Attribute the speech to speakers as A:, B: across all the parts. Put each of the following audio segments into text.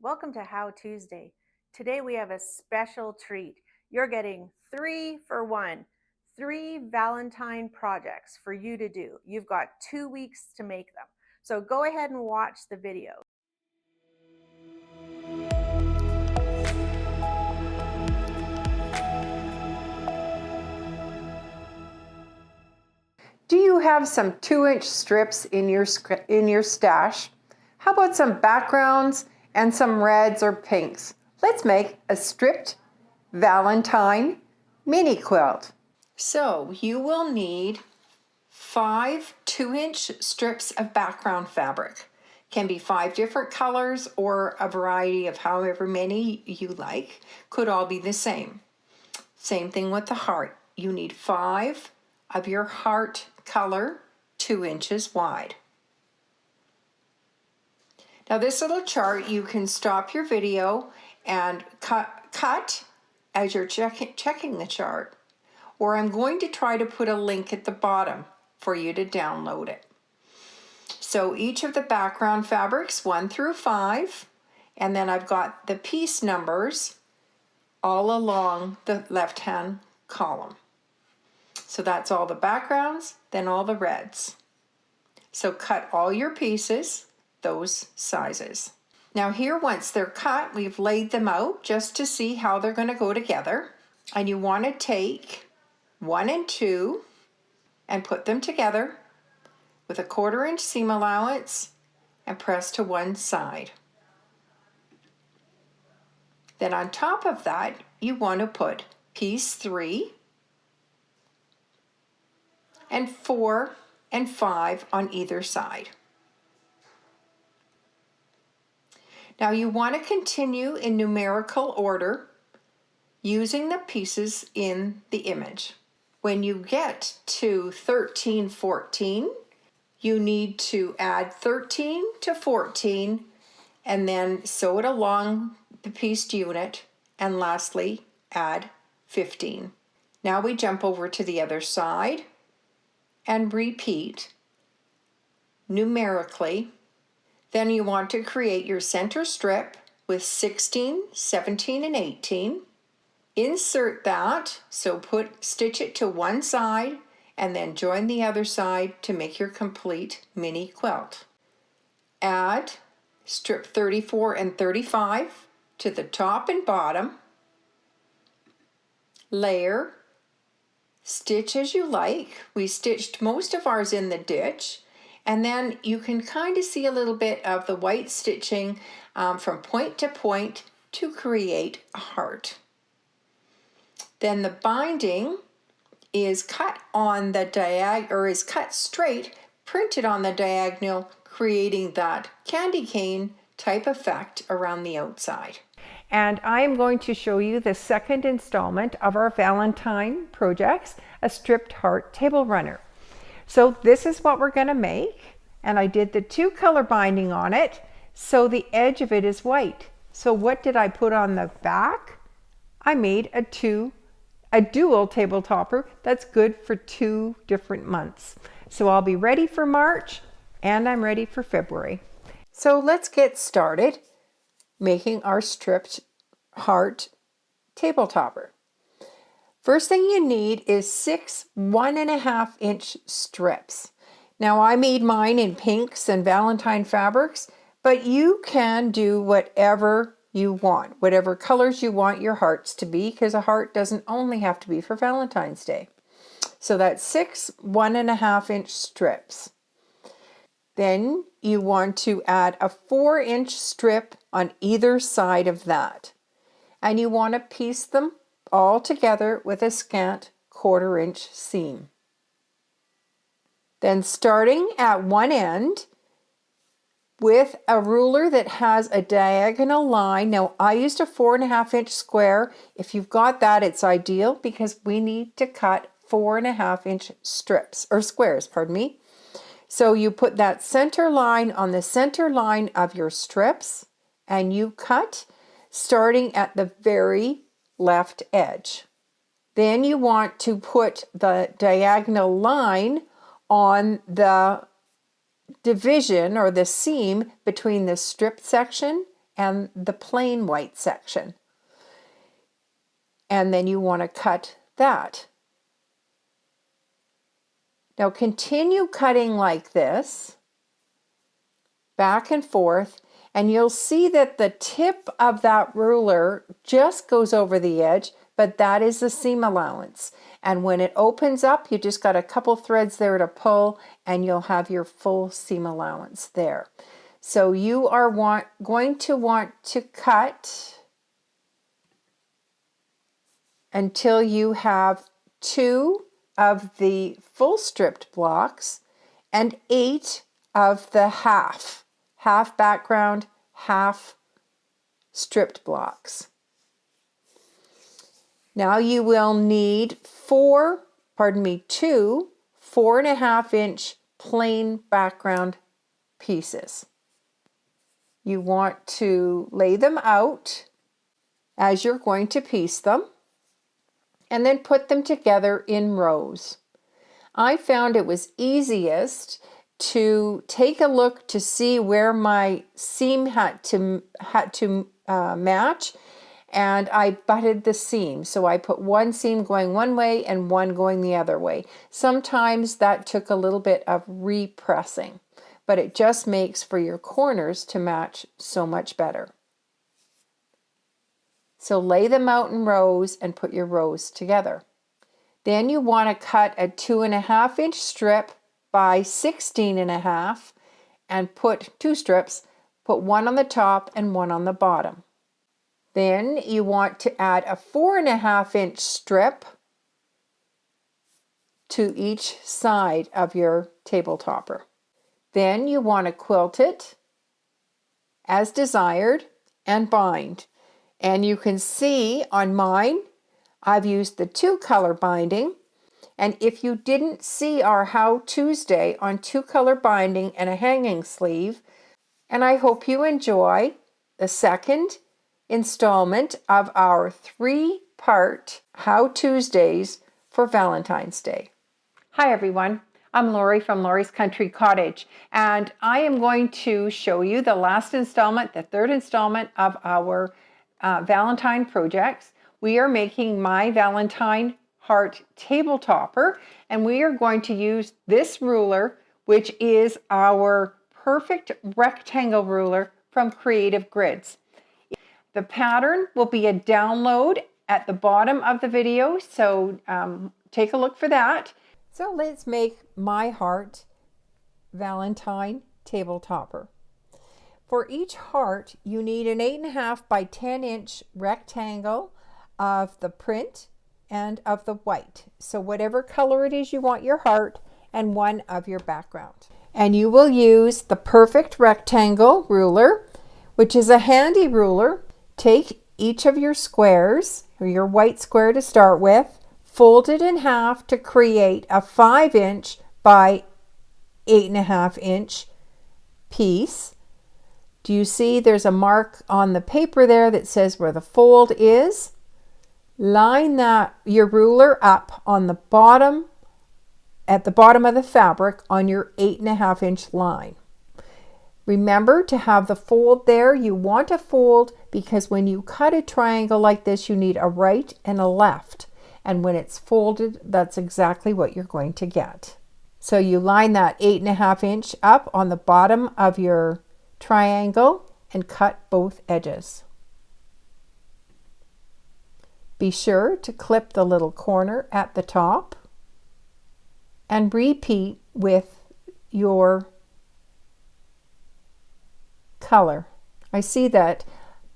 A: Welcome to How Tuesday. Today we have a special treat. You're getting 3 for 1, 3 Valentine projects for you to do. You've got 2 weeks to make them. So go ahead and watch the video.
B: Do you have some 2-inch strips in your stash? How about some backgrounds and some reds or pinks? Let's make a stripped Valentine mini quilt. So you will need 5 2-inch strips of background fabric. Can be 5 different colors or a variety of however many you like. Could all be the same. Same thing with the heart. You need 5 of your heart color, 2 inches wide. Now this little chart, you can stop your video and cut as you're checking the chart, or I'm going to try to put a link at the bottom for you to download it. So each of the background fabrics 1 through 5, and then I've got the piece numbers all along the left-hand column. So that's all the backgrounds, then all the reds. So cut all your pieces, those sizes. Now here, once they're cut, we've laid them out just to see how they're going to go together. And you want to take 1 and 2 and put them together with a 1/4 inch seam allowance and press to one side. Then on top of that, you want to put piece 3 and 4 and 5 on either side. Now you want to continue in numerical order using the pieces in the image. When you get to 13, 14, you need to add 13 to 14 and then sew it along the pieced unit, and lastly add 15. Now we jump over to the other side and repeat numerically. Then you want to create your center strip with 16, 17, and 18. Insert that, so stitch it to one side and then join the other side to make your complete mini quilt. Add strip 34 and 35 to the top and bottom. Layer, stitch as you like. We stitched most of ours in the ditch, and then you can kind of see a little bit of the white stitching from point to point to create a heart. Then the binding is cut on the is cut straight, printed on the diagonal, creating that candy cane type effect around the outside. And I am going to show you the second installment of our Valentine projects, a stripped heart table runner. So this is what we're going to make, and I did the 2 color binding on it, so the edge of it is white. So what did I put on the back? I made a dual table topper that's good for 2 different months. So I'll be ready for March, and I'm ready for February. So let's get started making our stripped heart table topper. First thing you need is 6 1.5 inch strips. Now I made mine in pinks and Valentine fabrics, but you can do whatever you want, whatever colors you want your hearts to be, because a heart doesn't only have to be for Valentine's Day. So that's 6 1.5 inch strips. Then you want to add a 4-inch strip on either side of that. And you want to piece them all together with a scant 1/4 inch seam. Then starting at one end with a ruler that has a diagonal line. Now I used a 4.5 inch square. If you've got that, it's ideal because we need to cut 4.5 inch strips or squares, pardon me. So you put that center line on the center line of your strips and you cut starting at the very left edge. Then you want to put the diagonal line on the division or the seam between the strip section and the plain white section. And then you want to cut that. Now continue cutting like this, back and forth, and you'll see that the tip of that ruler just goes over the edge, but that is the seam allowance. And when it opens up, you just got a couple threads there to pull, and you'll have your full seam allowance there. So you are going to want to cut until you have 2 of the full stripped blocks and 8 of the half background, half stripped blocks. Now you will need 2 4.5-inch plain background pieces. You want to lay them out as you're going to piece them, and then put them together in rows. I found it was easiest to take a look to see where my seam had to match, and I butted the seam. So I put one seam going one way and one going the other way. Sometimes that took a little bit of repressing, but it just makes for your corners to match so much better. So lay them out in rows and put your rows together. Then you want to cut a 2.5-inch strip by 16.5 and put 2 strips, put one on the top and one on the bottom. Then you want to add a 4.5-inch strip to each side of your table topper. Then you want to quilt it as desired and bind. And you can see on mine, I've used the 2-color binding. And if you didn't see our How To'sDay on 2-color binding and a hanging sleeve, and I hope you enjoy the second installment of our 3-part How To'sDays for Valentine's Day. Hi everyone, I'm Lori from Lori's Country Cottage, and I am going to show you the last installment, the 3rd installment of our Valentine projects. We are making my Valentine heart table topper, and we are going to use this ruler, which is our perfect rectangle ruler from Creative Grids. The pattern will be a download at the bottom of the video, so take a look for that. So let's make my heart Valentine table topper. For each heart, you need an 8.5 by 10-inch rectangle of the print and of the white. So whatever color it is you want your heart, and one of your background. And you will use the perfect rectangle ruler, which is a handy ruler. Take each of your squares, or your white square to start with, fold it in half to create a 5-inch by 8.5-inch piece. Do you see there's a mark on the paper there that says where the fold is? Line your ruler up on the bottom, at the bottom of the fabric on your 8.5-inch line. Remember to have the fold there. You want a fold because when you cut a triangle like this, you need a right and a left. And when it's folded, that's exactly what you're going to get. So you line that 8.5-inch up on the bottom of your triangle and cut both edges. Be sure to clip the little corner at the top and repeat with your color. I see that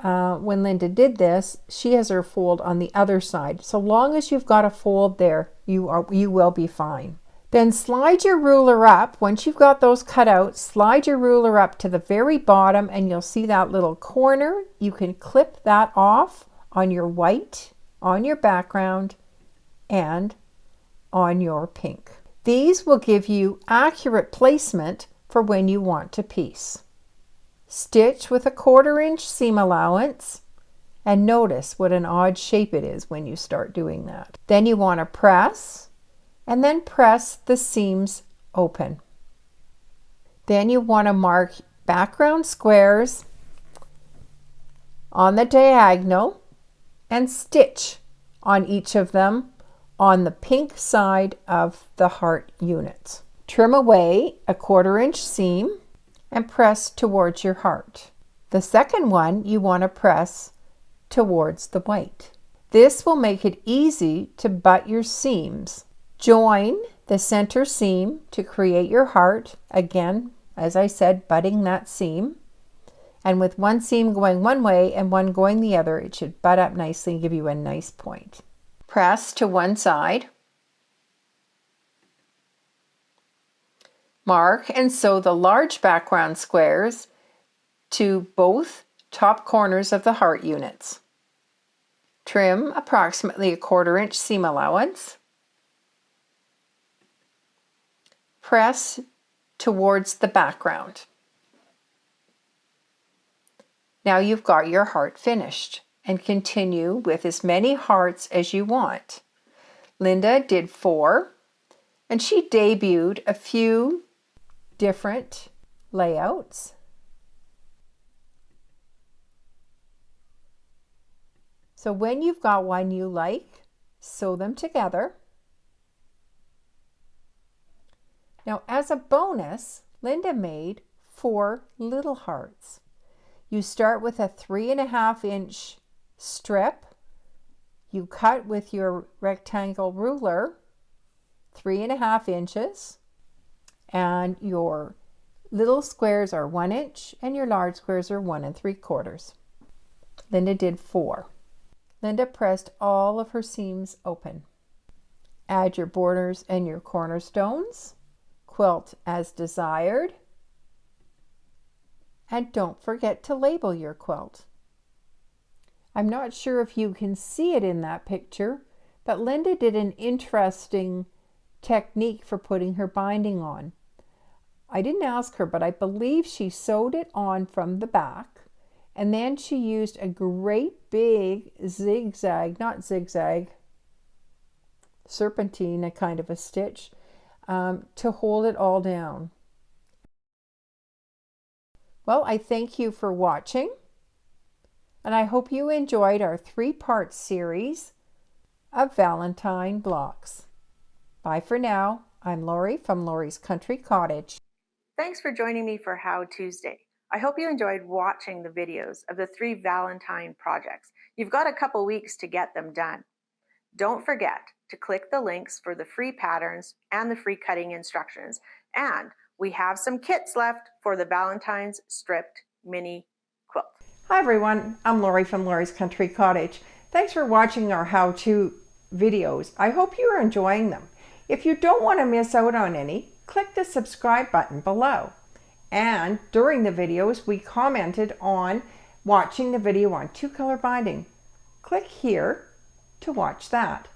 B: when Linda did this, she has her fold on the other side. So long as you've got a fold there, you will be fine. Then slide your ruler up. Once you've got those cut out, slide your ruler up to the very bottom and you'll see that little corner. You can clip that off on your white, on your background, and on your pink. These will give you accurate placement for when you want to piece. Stitch with a 1/4-inch seam allowance, and notice what an odd shape it is when you start doing that. Then you want to press, and then press the seams open. Then you want to mark background squares on the diagonal and stitch on each of them on the pink side of the heart units. Trim away a 1/4 inch seam and press towards your heart. The second one you want to press towards the white. This will make it easy to butt your seams. Join the center seam to create your heart. Again, as I said, butting that seam. And with one seam going one way and one going the other, it should butt up nicely and give you a nice point. Press to one side. Mark and sew the large background squares to both top corners of the heart units. Trim approximately a 1/4 inch seam allowance. Press towards the background. Now you've got your heart finished, and continue with as many hearts as you want. Linda did 4, and she debuted a few different layouts. So when you've got one you like, sew them together. Now, as a bonus, Linda made 4 little hearts. You start with a 3.5 inch strip. You cut with your rectangle ruler 3.5 inches, and your little squares are 1 inch and your large squares are 1 3/4. Linda did 4. Linda pressed all of her seams open. Add your borders and your cornerstones. Quilt as desired. And don't forget to label your quilt. I'm not sure if you can see it in that picture, but Linda did an interesting technique for putting her binding on. I didn't ask her, but I believe she sewed it on from the back, and then she used a great big zigzag, not zigzag, serpentine, a kind of a stitch, to hold it all down. Well, I thank you for watching, and I hope you enjoyed our 3-part series of Valentine blocks. Bye for now. I'm Lori from Lori's Country Cottage.
A: Thanks for joining me for How Tuesday. I hope you enjoyed watching the videos of the 3 Valentine projects. You've got a couple weeks to get them done. Don't forget to click the links for the free patterns and the free cutting instructions. And we have some kits left for the Valentine's Stripped Mini Quilt.
B: Hi everyone, I'm Lori from Lori's Country Cottage. Thanks for watching our how-to videos. I hope you're enjoying them. If you don't want to miss out on any, click the subscribe button below. And during the videos, we commented on watching the video on 2-color binding. Click here to watch that.